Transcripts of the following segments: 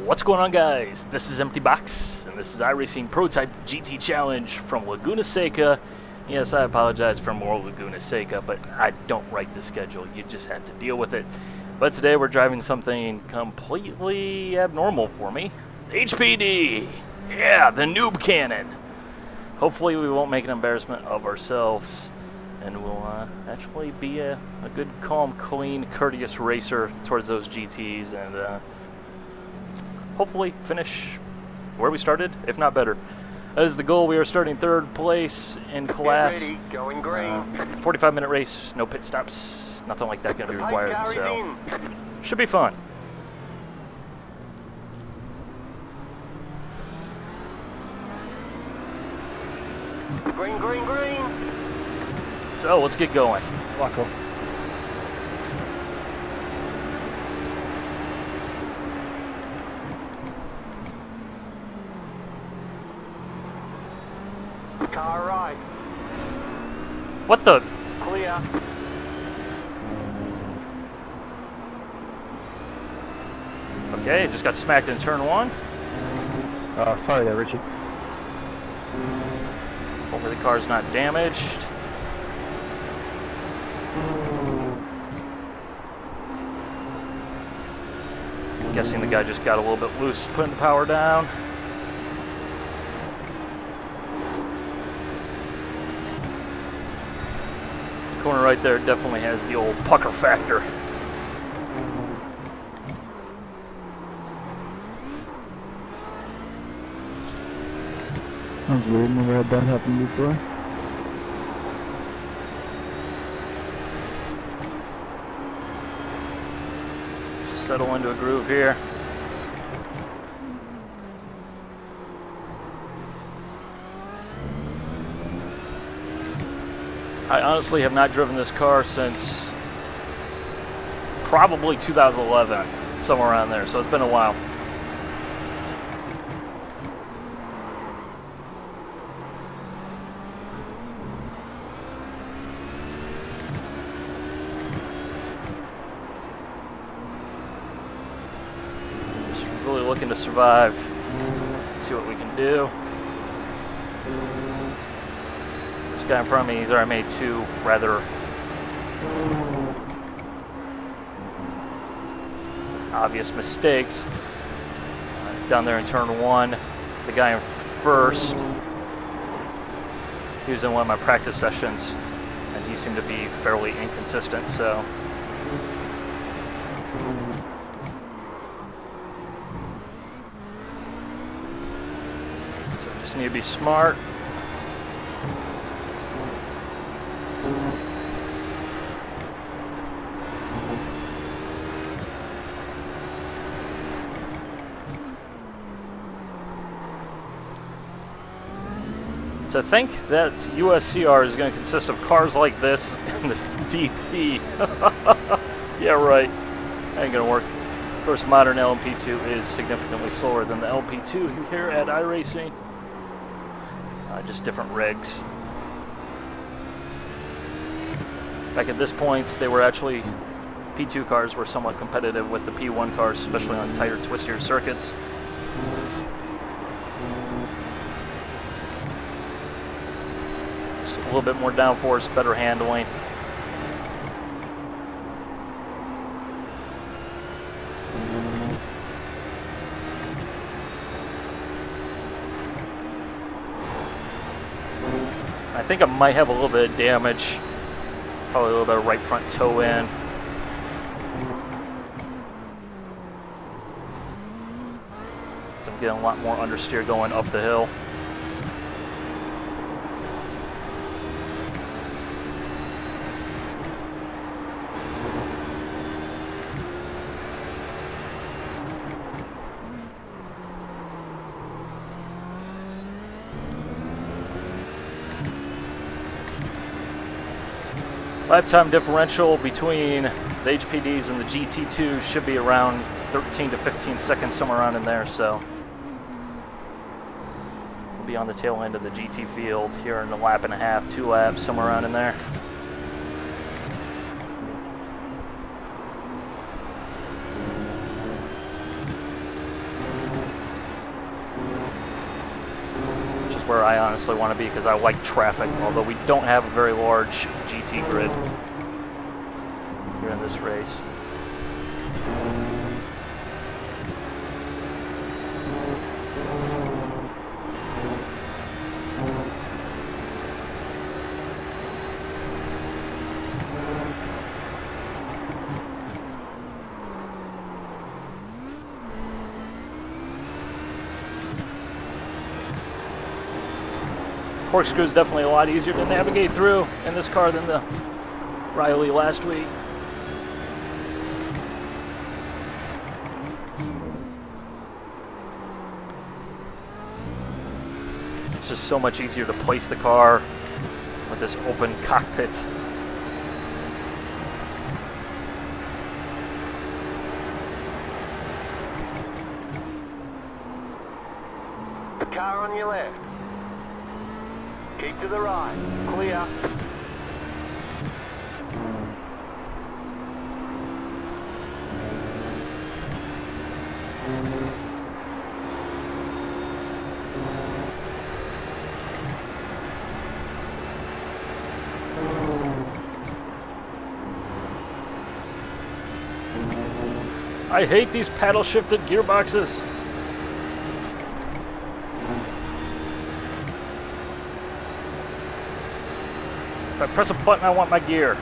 What's going on, guys? This is Empty Box, and this is iRacing Prototype GT Challenge from Laguna Seca. Yes, I apologize for more Laguna Seca, but I don't write the schedule. You just have to deal with it. But today we're driving something completely abnormal for me. HPD! Yeah, the noob cannon! Hopefully we won't make an embarrassment of ourselves, and we'll actually be a good, calm, clean, courteous racer towards those GTs, and hopefully finish where we started, if not better. That is the goal. We are starting third place in class. Get ready, going green. 45-minute race, no pit stops, nothing like that going to be required, so should be fun. Green, green, green. So let's get going. Wacko. Car right. What the? Clear. Okay, just got smacked in turn one. Sorry there, Richie. Hopefully the car's not damaged. Guessing the guy just got a little bit loose putting the power down. Corner right there definitely has the old pucker factor. That's weird, never had that happen before. Just settle into a groove here. I honestly have not driven this car since probably 2011, somewhere around there, so it's been a while. Just really looking to survive, see what we can do. This guy in front of me, he's already made two rather obvious mistakes. Down there in turn one, the guy in first, he was in one of my practice sessions, and he seemed to be fairly inconsistent, so. So just need to be smart. To think that USCR is going to consist of cars like this and this DP. Yeah, right. Ain't going to work. Of course, modern LMP2 is significantly slower than the LP2 here at iRacing. Just different rigs. Back at this point, they were actually, P2 cars were somewhat competitive with the P1 cars, especially on tighter, twistier circuits. Just a little bit more downforce, better handling. I think I might have a little bit of damage. Probably a little bit of right front toe in. So I'm getting a lot more understeer going up the hill. Lifetime differential between the HPDs and the GT2 should be around 13 to 15 seconds, somewhere around in there, so we'll be on the tail end of the GT field here in a lap and a half, 2 laps, somewhere around in there. where I honestly want to be because I like traffic, although we don't have a very large GT grid here in this race. Corkscrew is definitely a lot easier to navigate through in this car than the Riley last week. It's just so much easier to place the car with this open cockpit. The car on your left. Keep to the right. Clear. I hate these paddle shifted gearboxes. If I press a button, I want my gear.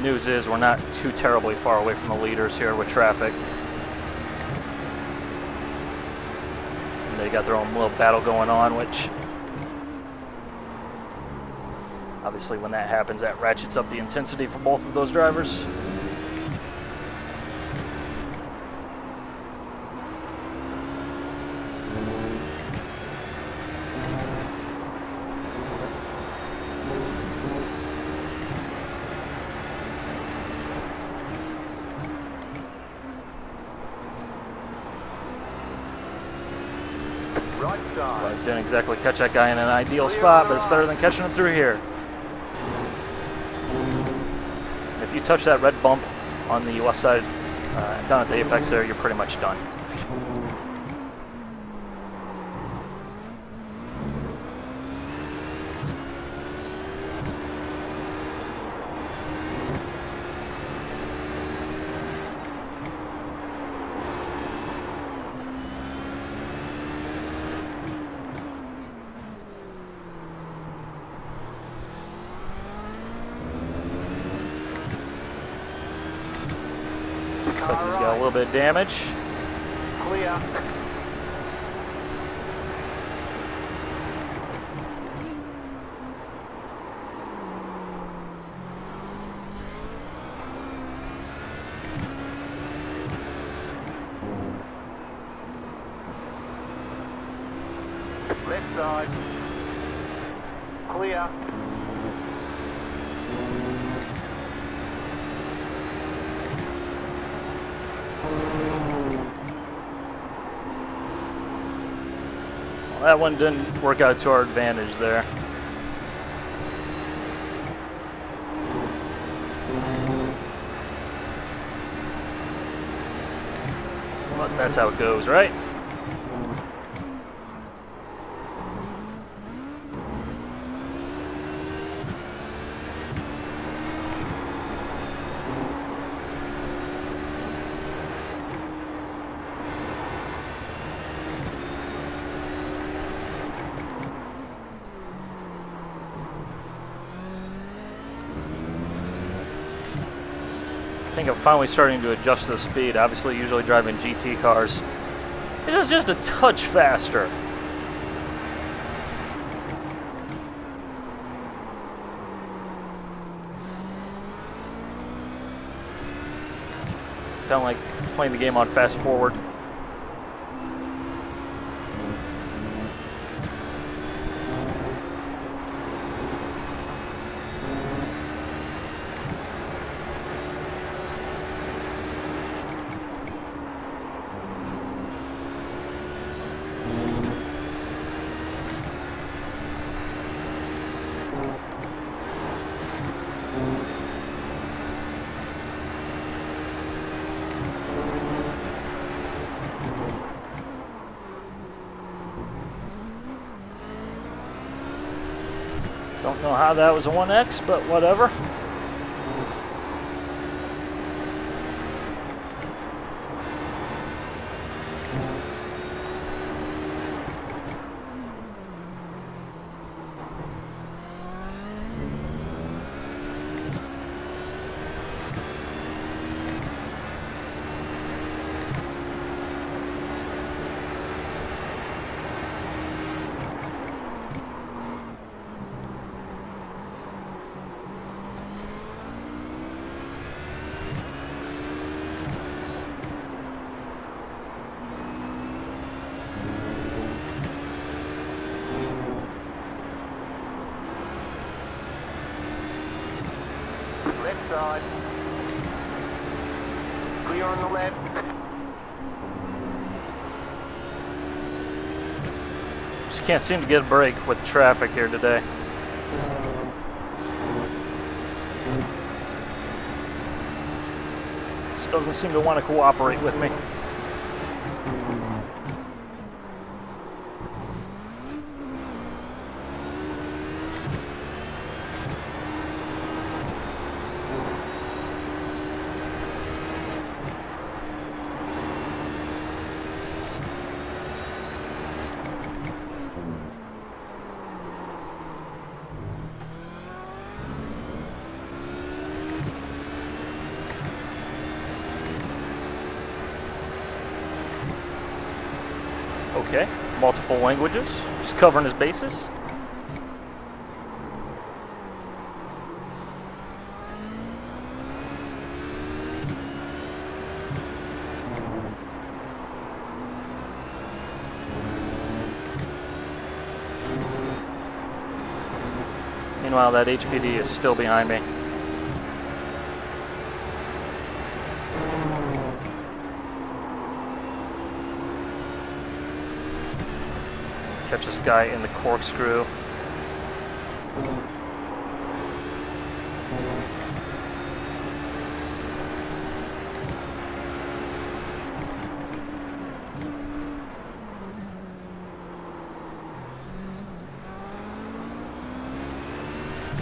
News is we're not too terribly far away from the leaders here with traffic. And they got their own little battle going on, which obviously when that happens, that ratchets up the intensity for both of those drivers. Right Well, I side. didn't exactly catch that guy in an ideal spot, but it's better than catching him through here. If you touch that red bump on the left side, down at the apex there, you're pretty much done. Looks like he's got a little bit of damage. Clear. Left side. Clear. Well, that one didn't work out to our advantage there. But that's how it goes, right? I think I'm finally starting to adjust to the speed. Obviously, usually driving GT cars, this is just a touch faster. It's kind of like playing the game on fast forward. Don't know how that was a 1X, but whatever. Left side. Clear on the left. Just can't seem to get a break with the traffic here today. Just doesn't seem to want to cooperate with me. Okay, multiple languages, just covering his bases. Meanwhile, that HPD is still behind me. Catch this guy in the corkscrew.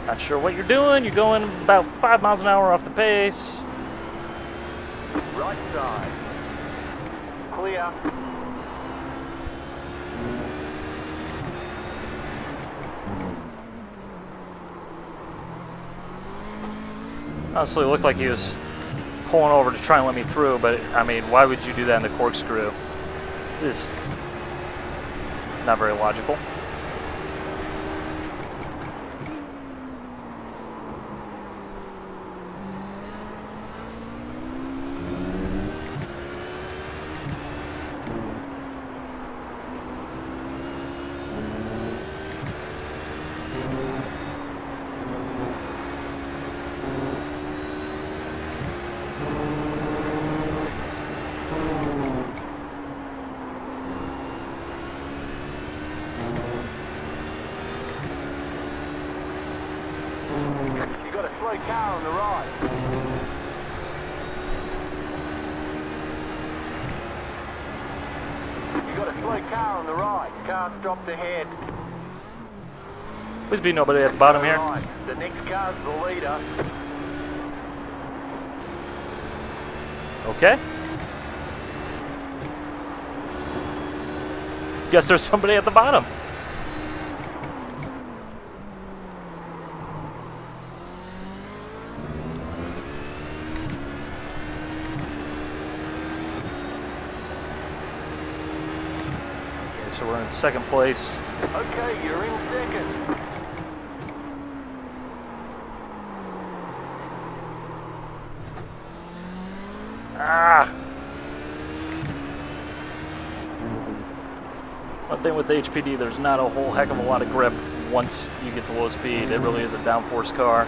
Not sure what you're doing. You're going about 5 miles an hour off the pace. Right side. Clear. Honestly, it looked like he was pulling over to try and let me through, but I mean, why would you do that in the corkscrew? It's not very logical. You got a slow car on the right. You got a slow car on the right. Car stopped ahead. Please be nobody at the bottom here. Right. The next car's the leader. Okay. Guess there's somebody at the bottom. Okay, so we're in second place. Okay, you're in second. Ah! One thing with the HPD, there's not a whole heck of a lot of grip once you get to low speed. It really is a downforce car.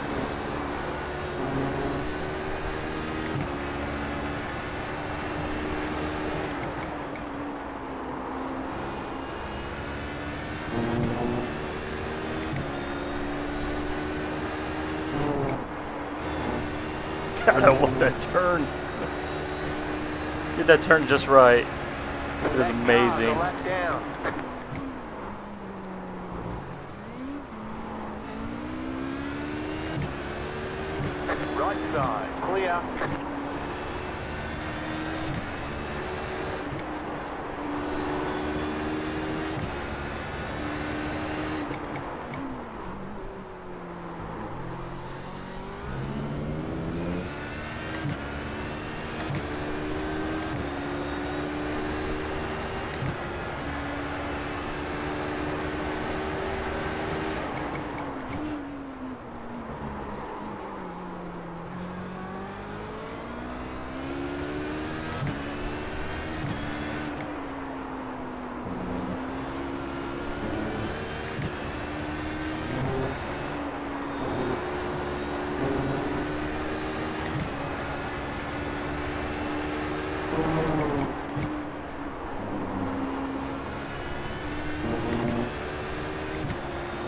God, I want that turn. Get that turn just right. It is amazing. Right side, clear.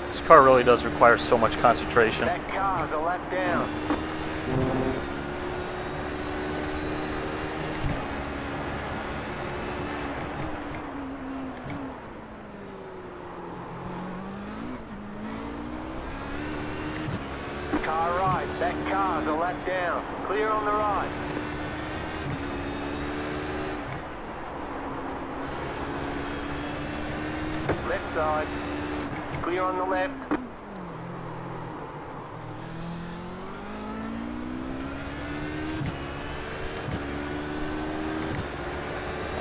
This car really does require so much concentration. That car's a lap down. Car right, that car's a lap down. Clear on the right. Left side. Clear on the left.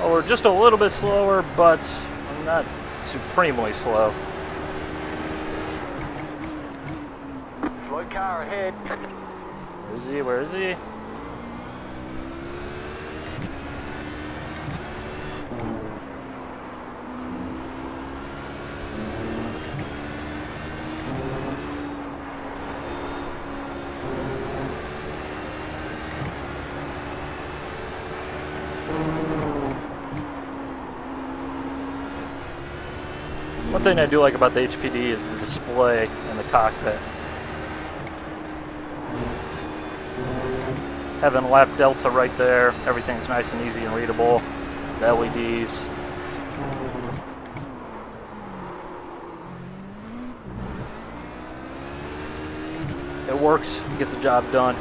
Oh, we're just a little bit slower, but not supremely slow. Slow car ahead. Where is he? Where is he? One thing I do like about the HPD is the display in the cockpit. Having lap delta right there, everything's nice and easy and readable. The LEDs. It works, it gets the job done.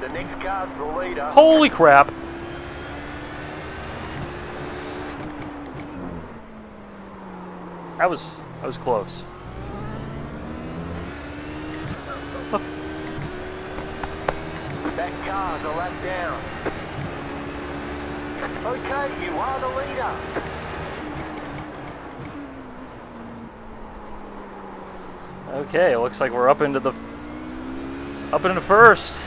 The next car's the leader. Holy crap! I was close. That car's a lap down. Okay, you are the leader. Okay, it looks like we're up into first.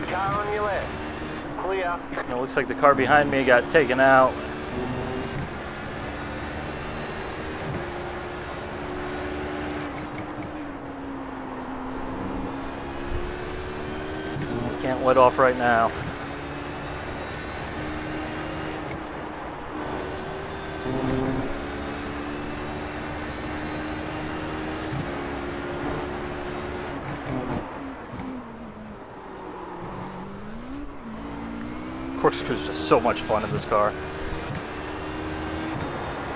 Car on your left. Clear. It looks like the car behind me got taken out. Can't let off right now. Corkscrew's just so much fun in this car.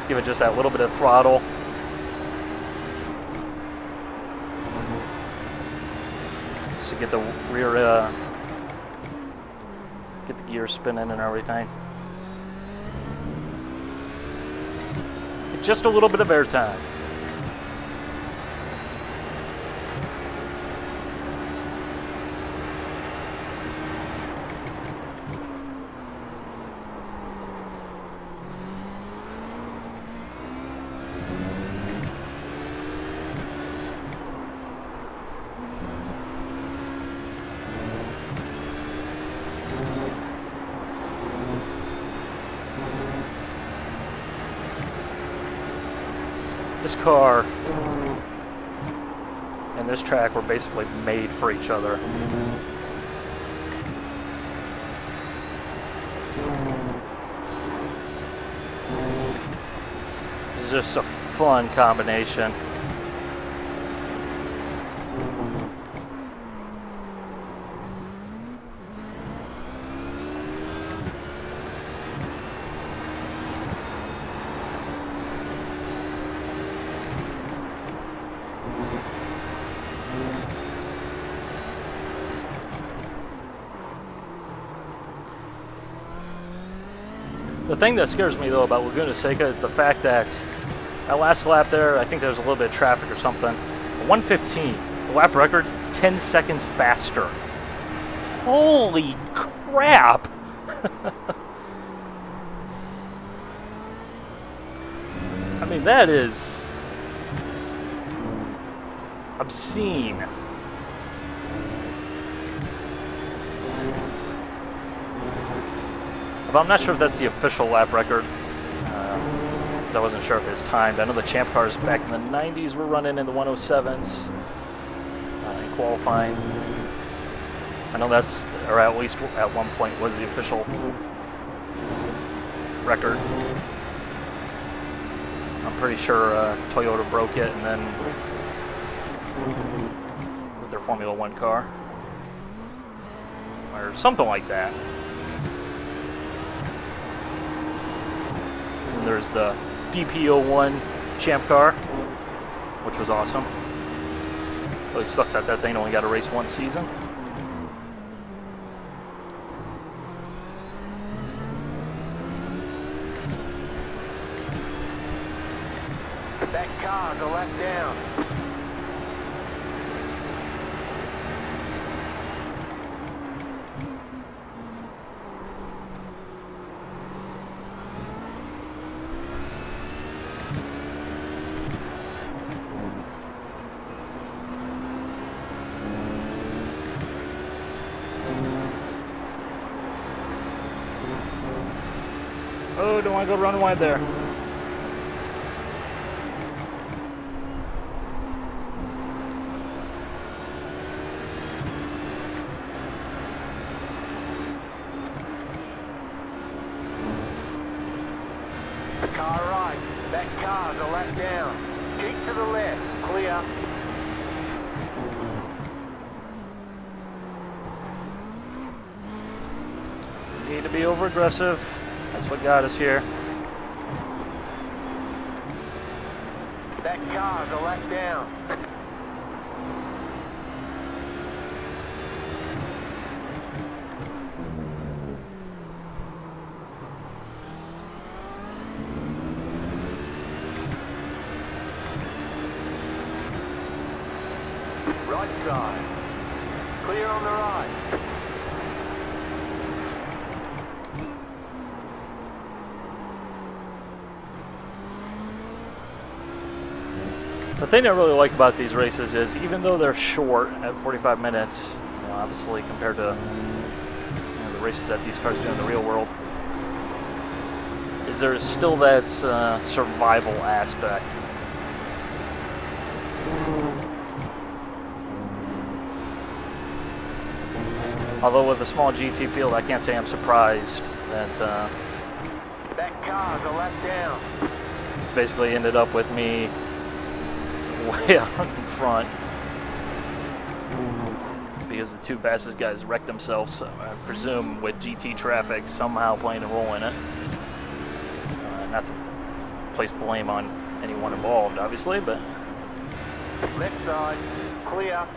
Give it just that little bit of throttle. Just to get the rear, get the gears spinning and everything. Just a little bit of airtime. This car and this track were basically made for each other. It's just a fun combination. The thing that scares me though about Laguna Seca is the fact that last lap there, I think there was a little bit of traffic or something. 1:15, the lap record, 10 seconds faster. Holy crap! I mean, that is obscene. But I'm not sure if that's the official lap record, because I wasn't sure if it's timed. I know the champ cars back in the 90s were running in the 107s in qualifying. I know that's, or at least at one point, was the official record. I'm pretty sure Toyota broke it, and then with their Formula One car, or something like that. And there's the DP01 champ car, which was awesome. Really sucks that that thing only got to race one season. That car, go left down. Oh, don't want to go run wide there. The car right. That car, go left down. Keep to the left. Clear. Need to be over aggressive. That's what got us here. That car, go left down. Right side. Clear on the right. The thing I really like about these races is, even though they're short at 45 minutes, you know, obviously compared to the races that these cars do in the real world, is there's still that survival aspect. Although with a small GT field, I can't say I'm surprised that That car, go left down. it's basically ended up with me way out in front because the two fastest guys wrecked themselves. So I presume with GT traffic somehow playing a role in it. Not to place blame on anyone involved, obviously, but Left side. Clear.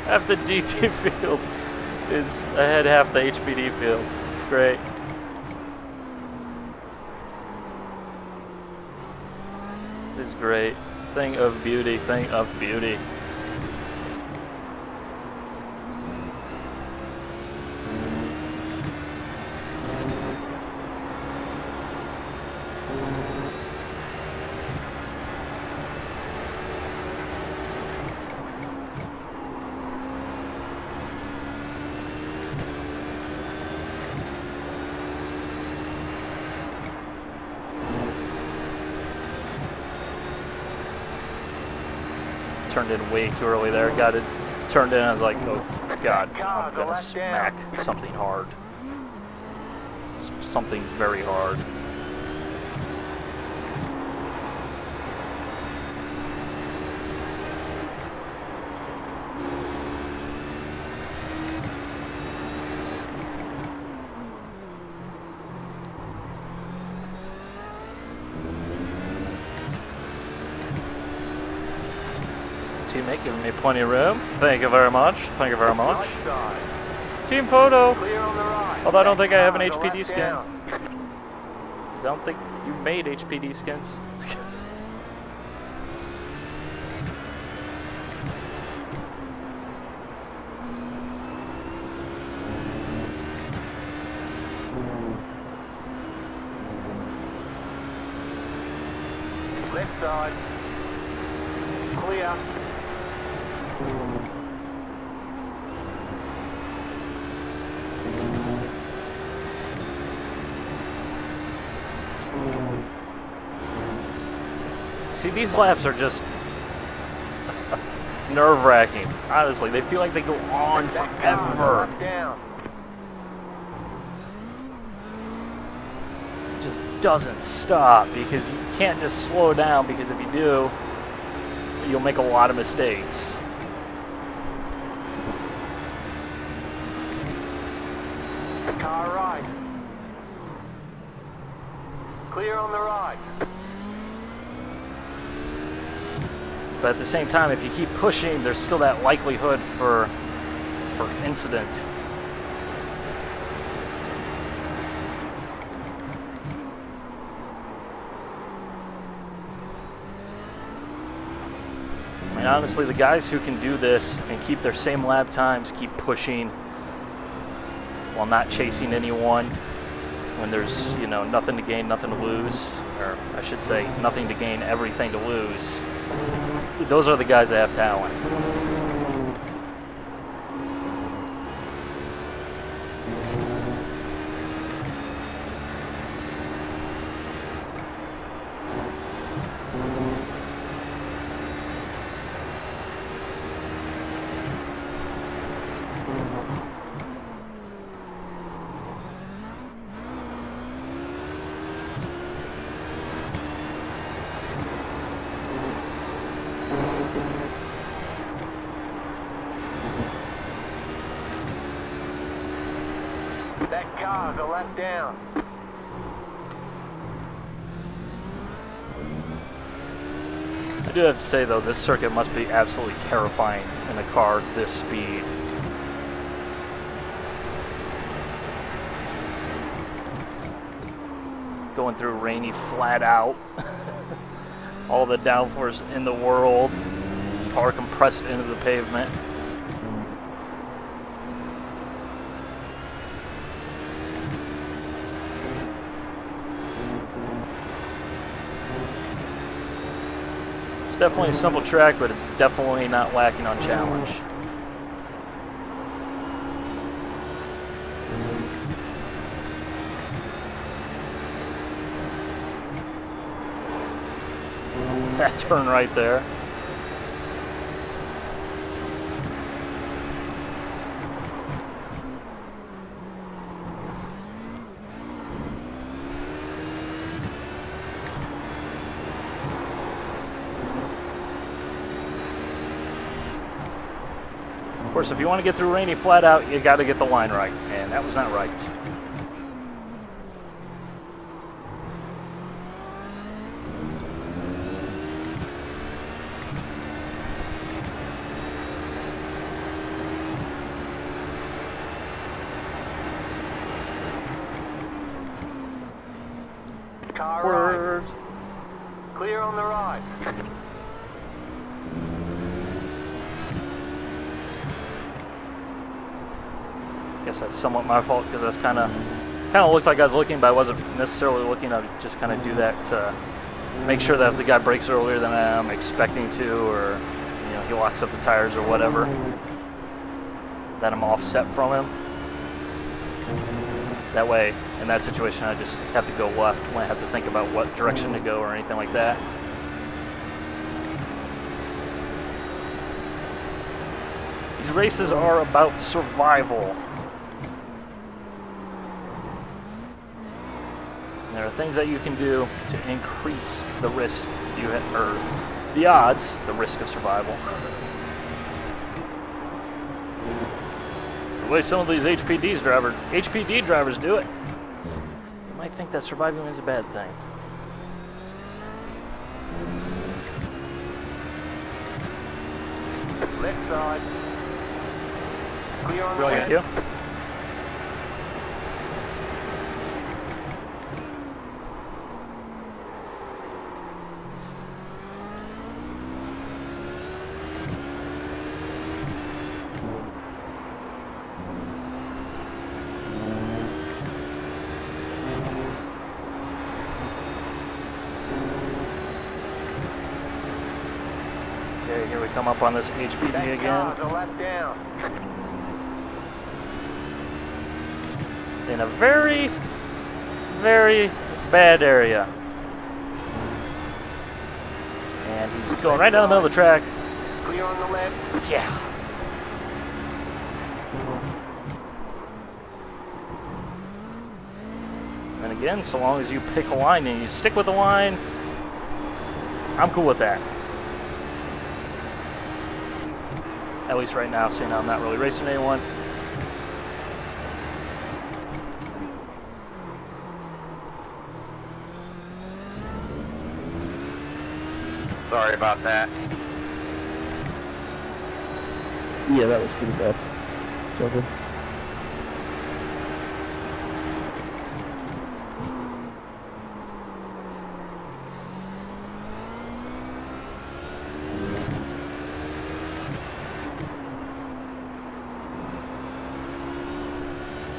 half the GT field is ahead half the HPD field. Great. This is great. Thing of beauty, thing of beauty. Turned in way too early there. Got it turned in. I was like, oh god, I'm gonna smack something hard. Something very hard. teammate, giving me plenty of room. Thank you very much. Thank you very much. Right side. Team photo. Clear on the right. Although I don't think I have an Cars are HPD left skin. down. 'Cause I don't think you made HPD skins. Left side. Clear. See, these laps are just nerve-wracking. Honestly, they feel like they go on That car is forever. left down. It just doesn't stop because you can't just slow down, because if you do, you'll make a lot of mistakes. Car right. Clear on the right. But at the same time, if you keep pushing, there's still that likelihood for incident. I mean, honestly, the guys who can do this and keep their same lap times, keep pushing while not chasing anyone, when there's, you know, nothing to gain, nothing to lose, or I should say, nothing to gain, everything to lose. Those are the guys that have talent. That car's a left down. I do have to say, though, this circuit must be absolutely terrifying in a car this speed. Going through rainy flat out. All the downforce in the world. Car compressed into the pavement. It's definitely a simple track, but it's definitely not lacking on challenge. That turn right there. Of course, if you want to get through rainy flat out, you got to get the line right, and that was not right. Car Word. right. Clear on the right. Guess that's somewhat my fault, because that's kind of looked like I was looking, but I wasn't necessarily looking. I would just kind of do that to make sure that if the guy brakes earlier than I'm expecting to, or you know, he locks up the tires or whatever, that I'm offset from him. That way, in that situation, I just have to go left when I have to think about what direction to go or anything like that. These races are about survival. And there are things that you can do to increase the risk you have, or the odds, the risk of survival. The way some of these HPD drivers do it, you might think that surviving is a bad thing. Left side. Clear on the Thank left. you. Okay, here we come up on this HPD That again. car's a lap down. In a very, very bad area. And he's going right down the middle of the track. Clear on the left. Yeah. And again, so long as you pick a line and you stick with the line, I'm cool with that. At least right now, seeing I'm not really racing anyone. Sorry about that. Yeah, that was pretty bad. So good.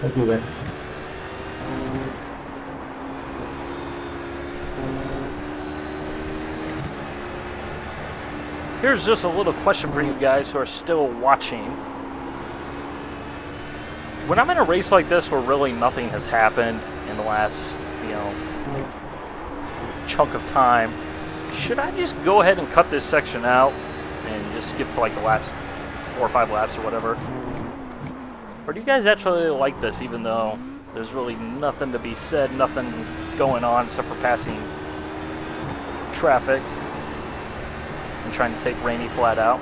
Thank you, guys. Here's just a little question for you guys who are still watching. When I'm in a race like this where really nothing has happened in the last, chunk of time, should I just go ahead and cut this section out and just skip to like the last 4 or 5 laps or whatever? Or do you guys actually like this even though there's really nothing to be said, nothing going on except for passing traffic? Trying to take Rainy flat out.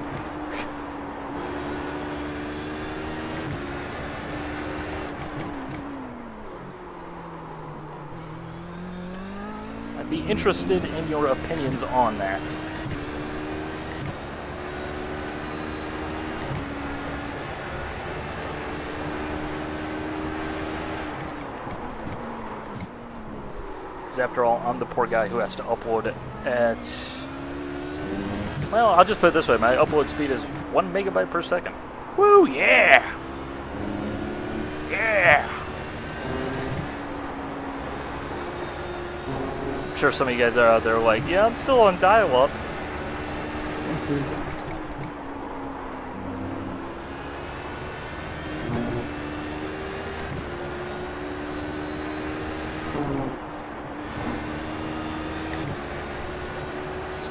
I'd be interested in your opinions on that. Because after all, I'm the poor guy who has to upload it at... Well, I'll just put it this way. My upload speed is 1 megabyte per second. Woo, yeah! Yeah! I'm sure some of you guys are out there like, yeah, I'm still on dial-up.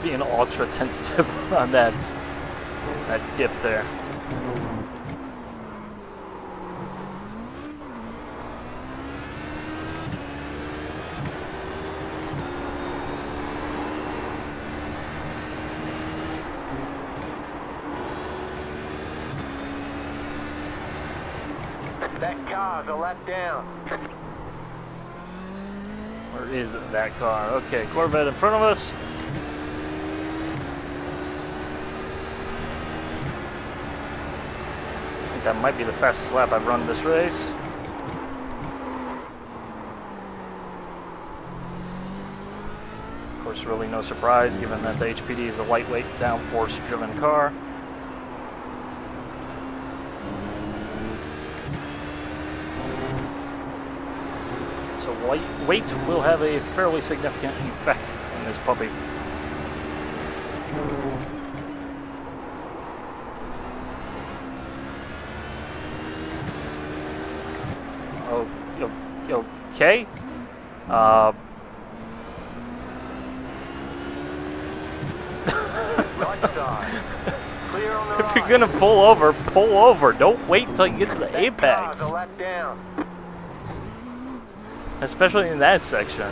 Being ultra tentative on that dip there. That car's a lap down. Where is that car? Okay, Corvette in front of us. That might be the fastest lap I've run this race. Of course, really no surprise given that the HPD is a lightweight, downforce driven car. So weight will have a fairly significant effect in this puppy. Okay. Right side. Clear on the If right. you're gonna pull over. Don't wait until you get to the That apex. car's a lap down. Especially in that section.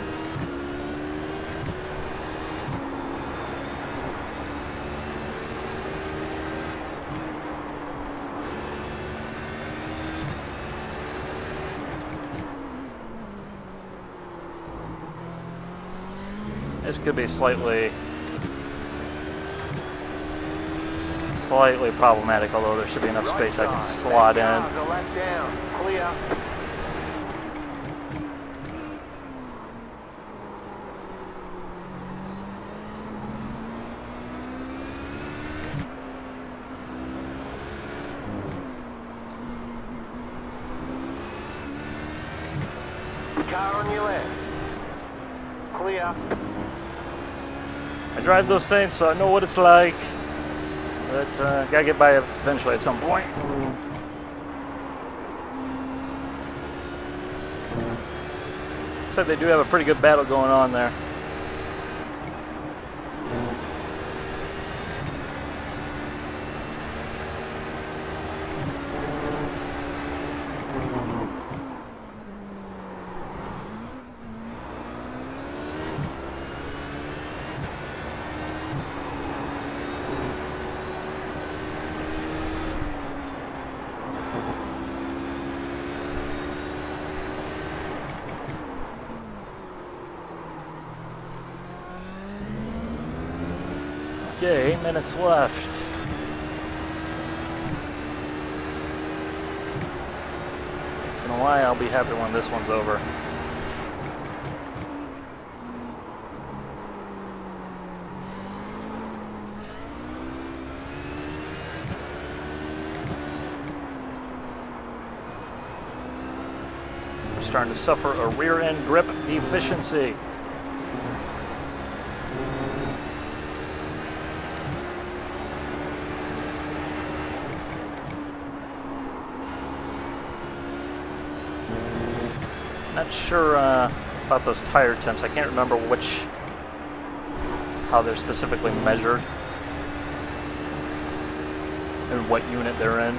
This could be slightly slightly problematic, although there should be enough space I can slot in. Cars are left down. Clear. Car on your left. Clear. I drive those things, so I know what it's like. But gotta get by eventually at some point. So they do have a pretty good battle going on there. Okay, 8 minutes left. In a while, I'll be happy when this one's over. We're starting to suffer a rear end grip deficiency. Not sure about those tire temps. I can't remember how they're specifically measured and what unit they're in.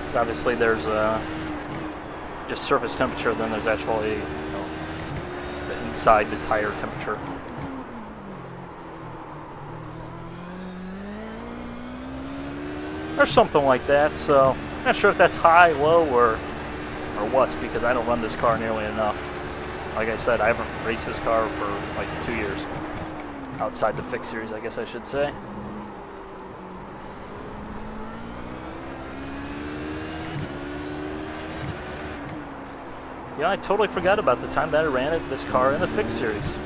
So obviously there's just surface temperature, then there's actually inside the tire temperature. Or something like that, so not sure if that's high, low, or what, because I don't run this car nearly enough. Like I said, I haven't raced this car for like 2 years. Outside the fixed series, I guess I should say. Yeah, I totally forgot about the time that I ran this car in the fixed series.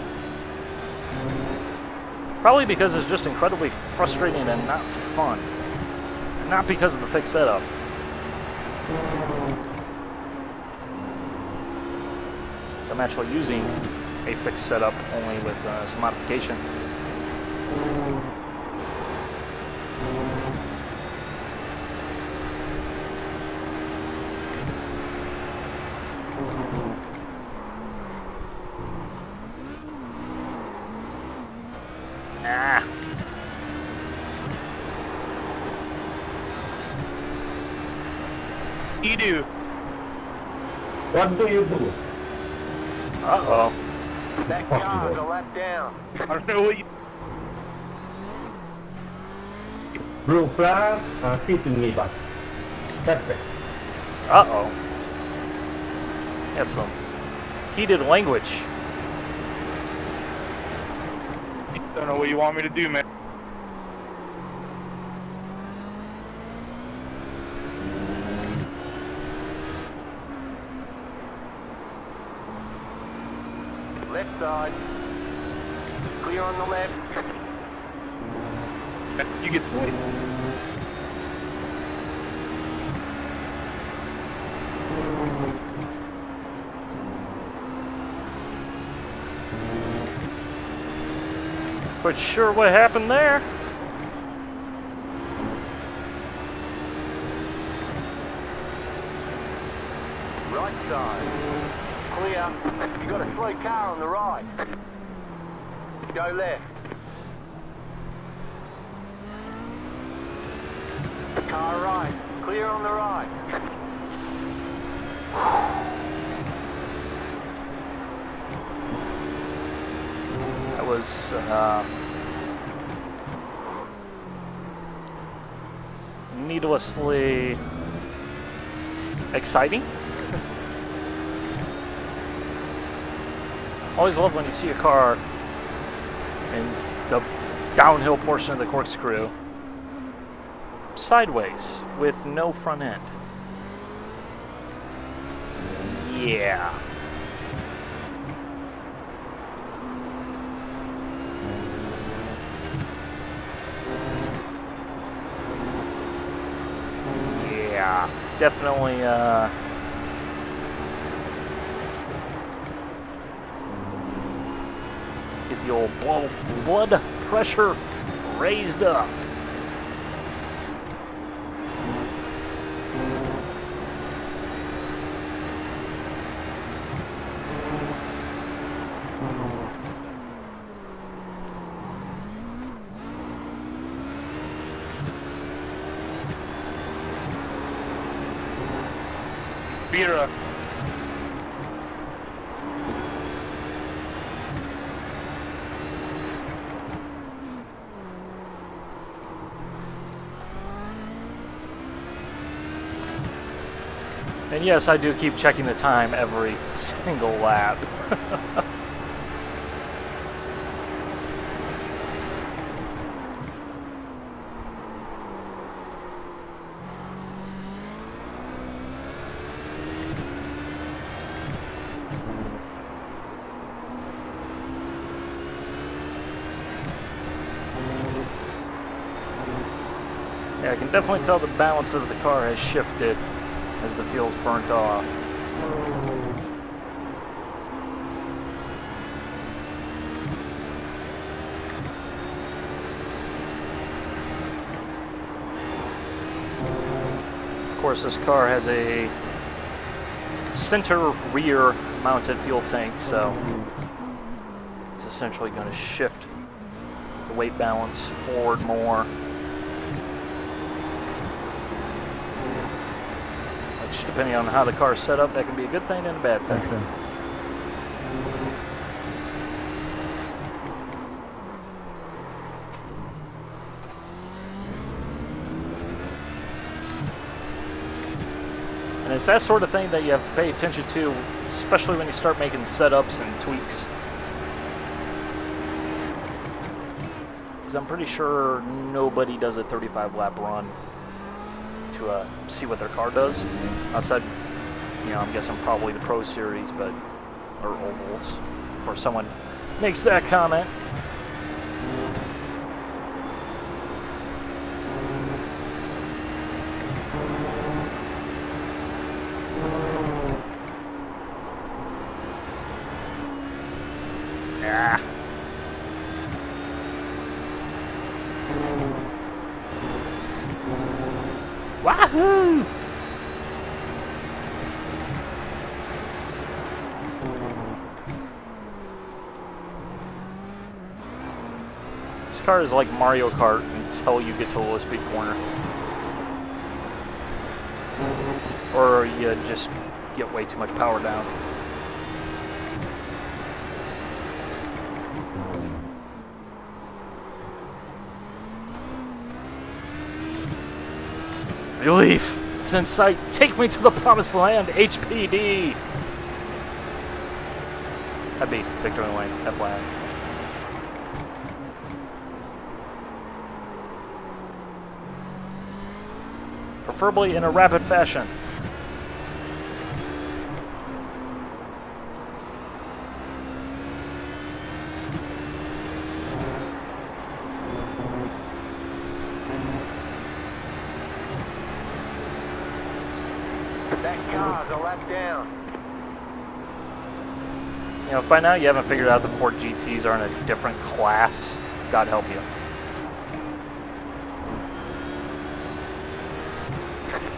Probably because it's just incredibly frustrating and not fun. Not because of the fixed setup. So I'm actually using a fixed setup only with some modification. Ah. You do. What do you do? Uh-oh. That car's a lap down. I don't know what you. Blue flag, hitting me back. Perfect. Uh-oh. Got some heated language. Don't know what you want me to do, man. Left side. Clear on the left. You get the point. But sure what happened there. Right side. Clear. You got a slow car on the right. Go left. Car right. Clear on the right. That was needlessly exciting. Always love when you see a car in the downhill portion of the corkscrew sideways with no front end. Yeah. Yeah, definitely get the old blood pressure raised up. Beer. And yes, I do keep checking the time every single lap. Yeah, I can definitely tell the balance of the car has shifted as the fuel's burnt off. Of course, this car has a center rear mounted fuel tank, so it's essentially going to shift the weight balance forward more. Which, depending on how the car is set up, that can be a good thing and a bad thing. Okay. And it's that sort of thing that you have to pay attention to, especially when you start making setups and tweaks. Because I'm pretty sure nobody does a 35 lap run to see what their car does. Outside, you know, I'm guessing probably the Pro Series, but, or ovals, before someone makes that comment. Ah. Wahoo! This car is like Mario Kart until you get to a low speed corner. Or you just get way too much power down. Relief! It's in sight. Take me to the promised land, HPD! That'd be Victory Lane, FYI. Preferably in a rapid fashion. That car's a lap down. You know, if by now you haven't figured out the Ford GTs are in a different class, God help you.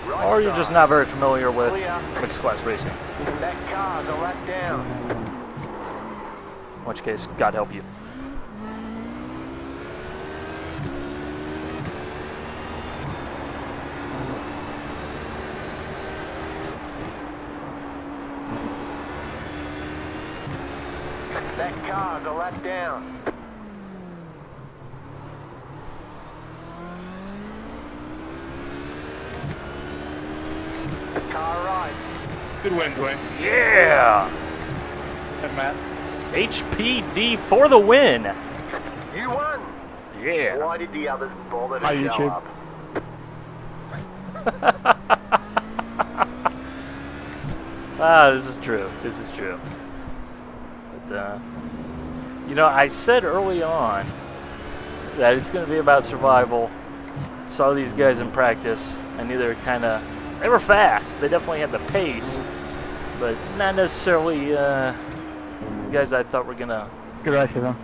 Right Or you're just side. not very familiar with Clear. mixed class racing. That car's a lap down. In which case, God help you. That car's a lap down. Car right. Good win, Dwayne. Yeah! And Matt. HPD for the win! You won! Yeah! Why did the others bother to Hi, show YouTube. up? This is true. This is true. But, you know, I said early on that it's going to be about survival. Saw these guys in practice, and they were fast. They definitely had the pace, but not necessarily guys I thought were gonna Good racing, huh?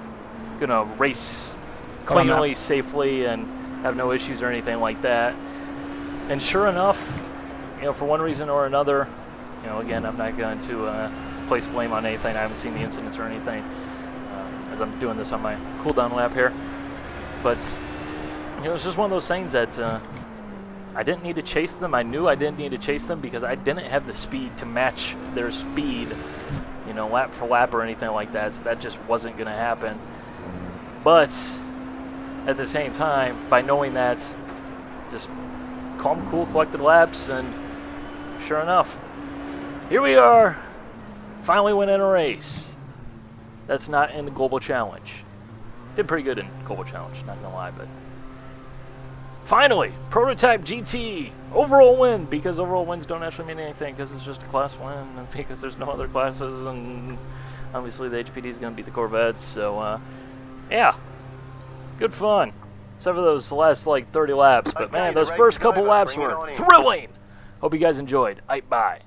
race Come on, cleanly, safely, and have no issues or anything like that. And sure enough, you know, for one reason or another, you know, again, I'm not going to place blame on anything. I haven't seen the incidents or anything as I'm doing this on my cooldown lap here. But, you know, it's just one of those things that I didn't need to chase them. I knew I didn't need to chase them because I didn't have the speed to match their speed, you know, lap for lap or anything like that. So that just wasn't going to happen. But at the same time, by knowing that, just calm, cool, collected laps, and sure enough, here we are, finally winning a race. That's not in the Global Challenge. Did pretty good in Global Challenge, not gonna lie, but finally, Prototype GT, overall win, because overall wins don't actually mean anything, because it's just a class win, and because there's no other classes, and obviously the HPD is gonna beat the Corvettes, so yeah, good fun. Except for those last, like, 30 laps. But, man, those first couple laps were thrilling. Hope you guys enjoyed. Bye.